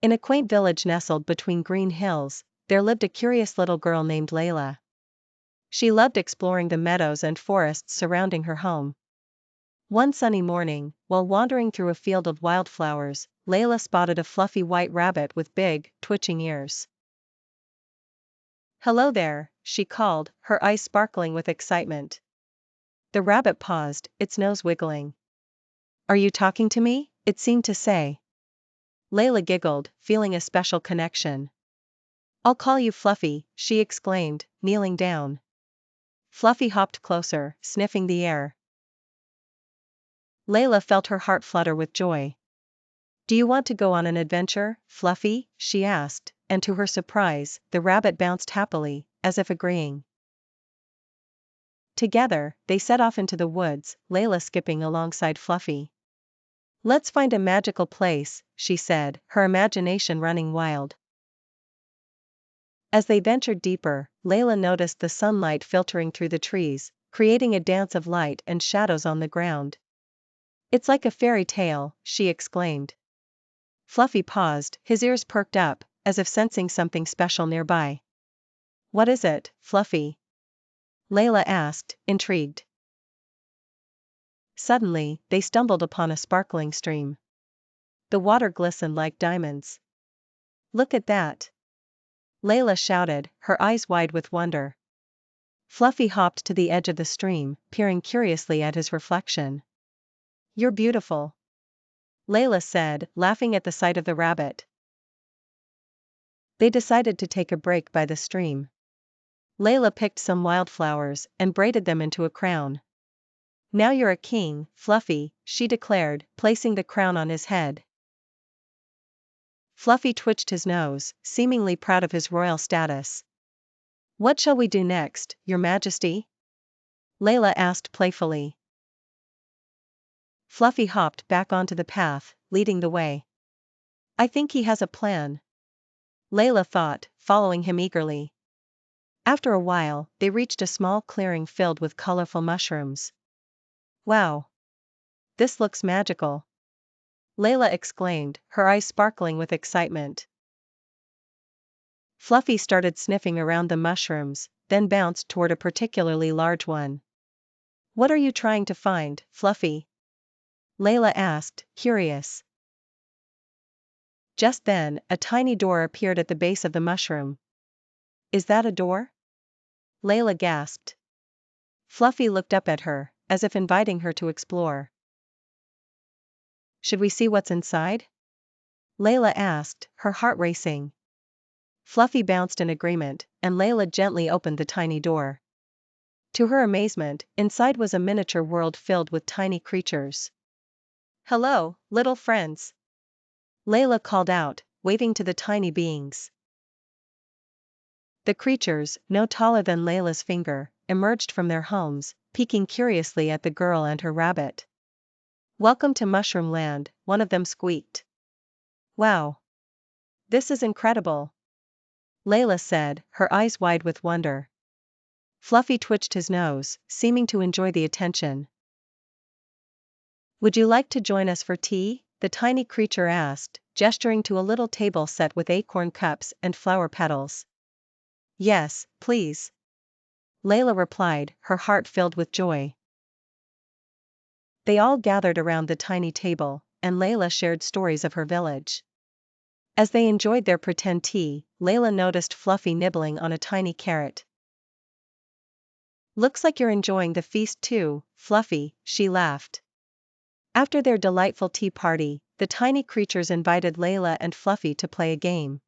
In a quaint village nestled between green hills, there lived a curious little girl named Laila. She loved exploring the meadows and forests surrounding her home. One sunny morning, while wandering through a field of wildflowers, Laila spotted a fluffy white rabbit with big, twitching ears. "Hello there," she called, her eyes sparkling with excitement. The rabbit paused, its nose wiggling. "Are you talking to me?" it seemed to say. Laila giggled, feeling a special connection. "I'll call you Fluffy," she exclaimed, kneeling down. Fluffy hopped closer, sniffing the air. Laila felt her heart flutter with joy. "Do you want to go on an adventure, Fluffy?" she asked, and to her surprise, the rabbit bounced happily, as if agreeing. Together, they set off into the woods, Laila skipping alongside Fluffy. "Let's find a magical place," she said, her imagination running wild. As they ventured deeper, Laila noticed the sunlight filtering through the trees, creating a dance of light and shadows on the ground. "It's like a fairy tale," she exclaimed. Fluffy paused, his ears perked up, as if sensing something special nearby. "What is it, Fluffy?" Laila asked, intrigued. Suddenly, they stumbled upon a sparkling stream. The water glistened like diamonds. "Look at that!" Laila shouted, her eyes wide with wonder. Fluffy hopped to the edge of the stream, peering curiously at his reflection. "You're beautiful," Laila said, laughing at the sight of the rabbit. They decided to take a break by the stream. Laila picked some wildflowers and braided them into a crown. "Now you're a king, Fluffy," she declared, placing the crown on his head. Fluffy twitched his nose, seemingly proud of his royal status. "What shall we do next, Your Majesty?" Laila asked playfully. Fluffy hopped back onto the path, leading the way. "I think he has a plan," Laila thought, following him eagerly. After a while, they reached a small clearing filled with colorful mushrooms. "Wow! This looks magical," Laila exclaimed, her eyes sparkling with excitement. Fluffy started sniffing around the mushrooms, then bounced toward a particularly large one. "What are you trying to find, Fluffy?" Laila asked, curious. Just then, a tiny door appeared at the base of the mushroom. "Is that a door?" Laila gasped. Fluffy looked up at her, as if inviting her to explore. "Should we see what's inside?" Laila asked, her heart racing. Fluffy bounced in agreement, and Laila gently opened the tiny door. To her amazement, inside was a miniature world filled with tiny creatures. "Hello, little friends," Laila called out, waving to the tiny beings. The creatures, no taller than Layla's finger, emerged from their homes, peeking curiously at the girl and her rabbit. "Welcome to Mushroom Land," one of them squeaked. "Wow! This is incredible," Laila said, her eyes wide with wonder. Fluffy twitched his nose, seeming to enjoy the attention. "Would you like to join us for tea?" the tiny creature asked, gesturing to a little table set with acorn cups and flower petals. "Yes, please," Laila replied, her heart filled with joy. They all gathered around the tiny table, and Laila shared stories of her village. As they enjoyed their pretend tea, Laila noticed Fluffy nibbling on a tiny carrot. "Looks like you're enjoying the feast too, Fluffy," she laughed. After their delightful tea party, the tiny creatures invited Laila and Fluffy to play a game.